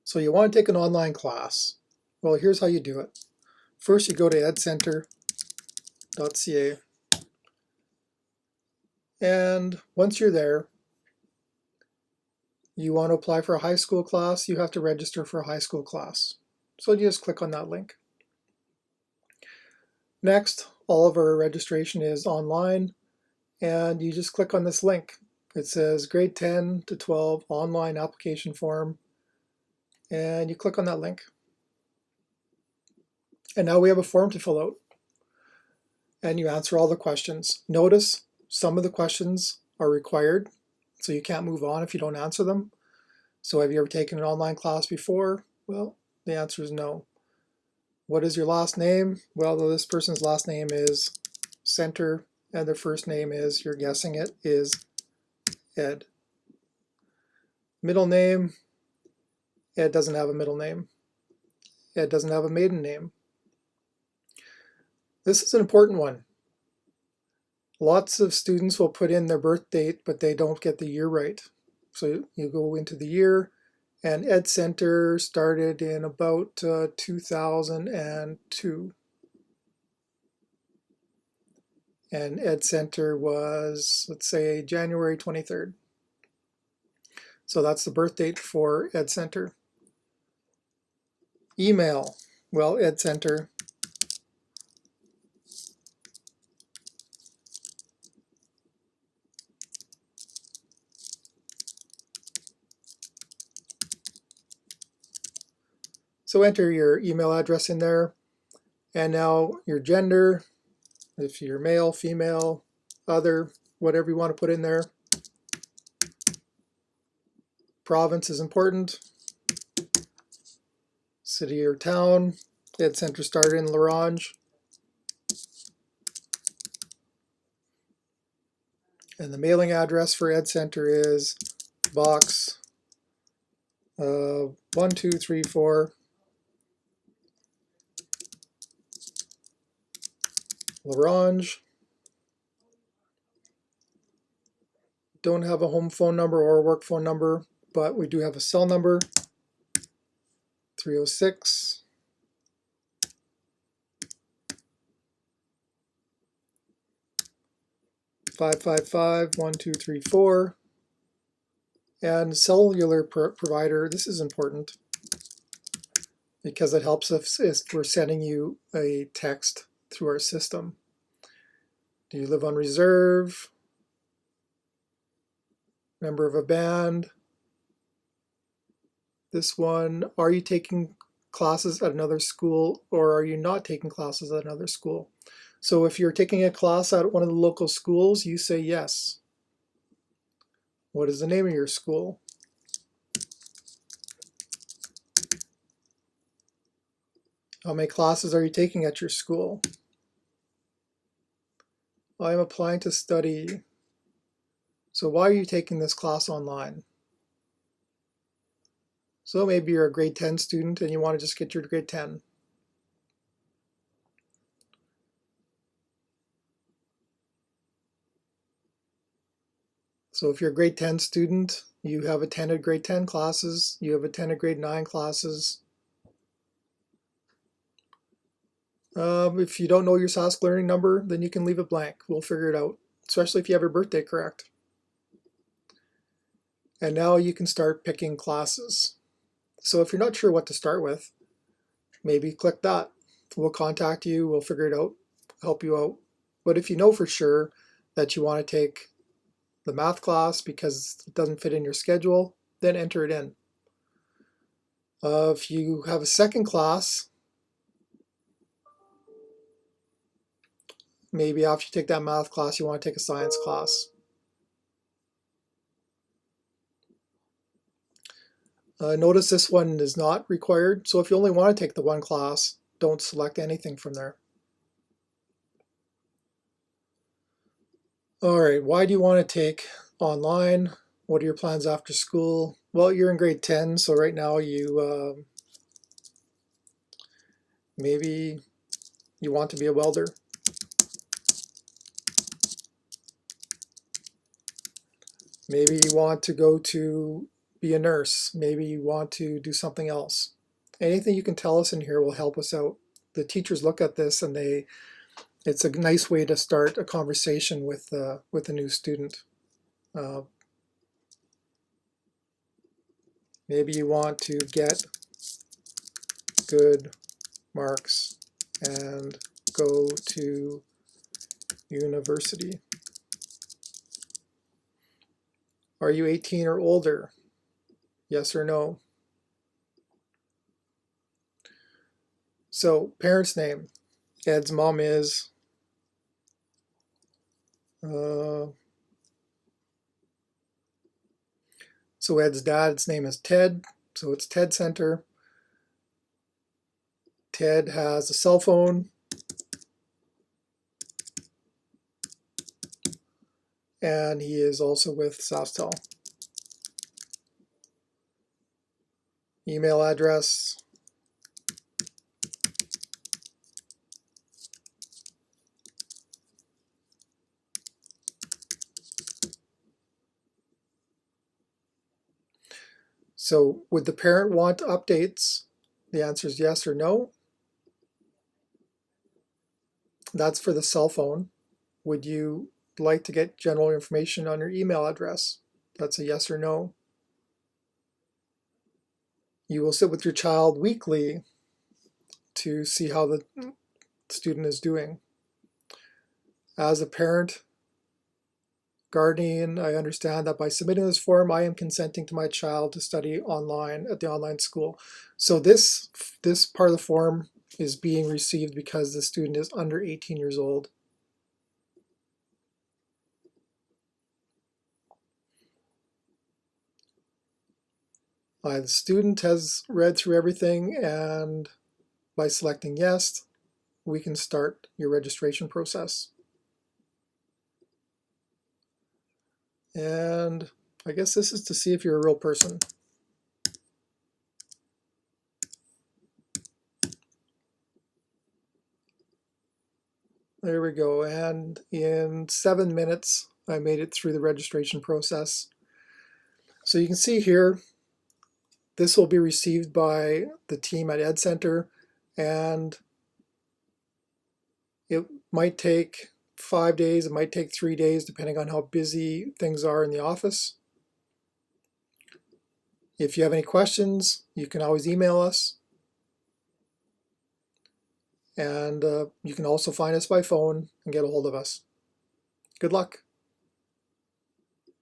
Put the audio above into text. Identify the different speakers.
Speaker 1: So you want to take an online class. Well, here's how you do it. First, you go to edcentre.ca, and once you're there, you want to apply for a high school class, you have to register for a high school class. So you just click on that link. Next, all of our registration is online, and you just click on this link. It says grade 10 to 12 online application form, and you click on that link. And now we have a form to fill out, and you answer all the questions. Notice some of the questions are required, so you can't move on if you don't answer them. So have you ever taken an online class before? Well, the answer is no. What is your last name? Well, this person's last name is Center, and their first name is, you're guessing it, is Ed. Middle name, Ed doesn't have a middle name. Ed doesn't have a maiden name. This is an important one. Lots of students will put in their birth date, but they don't get the year right. So you go into the year, and Ed Center started in about 2002. And Ed Center was, let's say, January 23rd. So that's the birth date for Ed Center. Email, well, Ed Center. So enter your email address in there, and now your gender, if you're male, female, other, whatever you want to put in there. Province is important. City or town. Ed Center started in La Ronge. And the mailing address for Ed Center is box 1234 La Ronge. Don't have a home phone number or a work phone number, but we do have a cell number, 306 555 1234. And cellular provider, this is important because it helps us if we're sending you a text through our system. Do you live on reserve? Member of a band? This one, are you taking classes at another school or are you not taking classes at another school? So if you're taking a class at one of the local schools, you say yes. What is the name of your school? How many classes are you taking at your school? I'm applying to study. So why are you taking this class online? So maybe you're a grade 10 student and you want to just get your grade 10. So if you're a grade 10 student, you have attended grade 10 classes, you have attended grade 9 classes. If you don't know your SASC learning number, then you can leave it blank. We'll figure it out, especially if you have your birthday correct. And now you can start picking classes. So if you're not sure what to start with, maybe click that. We'll contact you, we'll figure it out, help you out. But if you know for sure that you want to take the math class because it doesn't fit in your schedule, then enter it in. If you have a second class, maybe after you take that math class, you want to take a science class. Notice this one is not required, so if you only want to take the one class, don't select anything from there. All right, why do you want to take online? What are your plans after school? Well, you're in grade 10, so right now you maybe you want to be a welder. Maybe you want to go to be a nurse. Maybe you want to do something else. Anything you can tell us in here will help us out. The teachers look at this and it's a nice way to start a conversation with a new student. Maybe you want to get good marks and go to university. Are you 18 or older? Yes or no? So, parent's name. Ed's mom is so Ed's dad's name is Ted, so it's Ted Center. Ted has a cell phone, and he is also with SaskTel. Email address. So would the parent want updates? The answer is yes or no. That's for the cell phone. Would you like to get general information on your email address? That's a yes or no. You will sit with your child weekly to see how the student is doing. As a parent, guardian, I understand that by submitting this form, I am consenting to my child to study online at the online school. So this part of the form is being received because the student is under 18 years old. The student has read through everything, and by selecting yes, we can start your registration process. And I guess this is to see if you're a real person. There we go. And in 7 minutes, I made it through the registration process. So you can see here, this will be received by the team at EdCenter, and it might take 5 days, it might take 3 days, depending on how busy things are in the office. If you have any questions, you can always email us. And you can also find us by phone and get a hold of us. Good luck.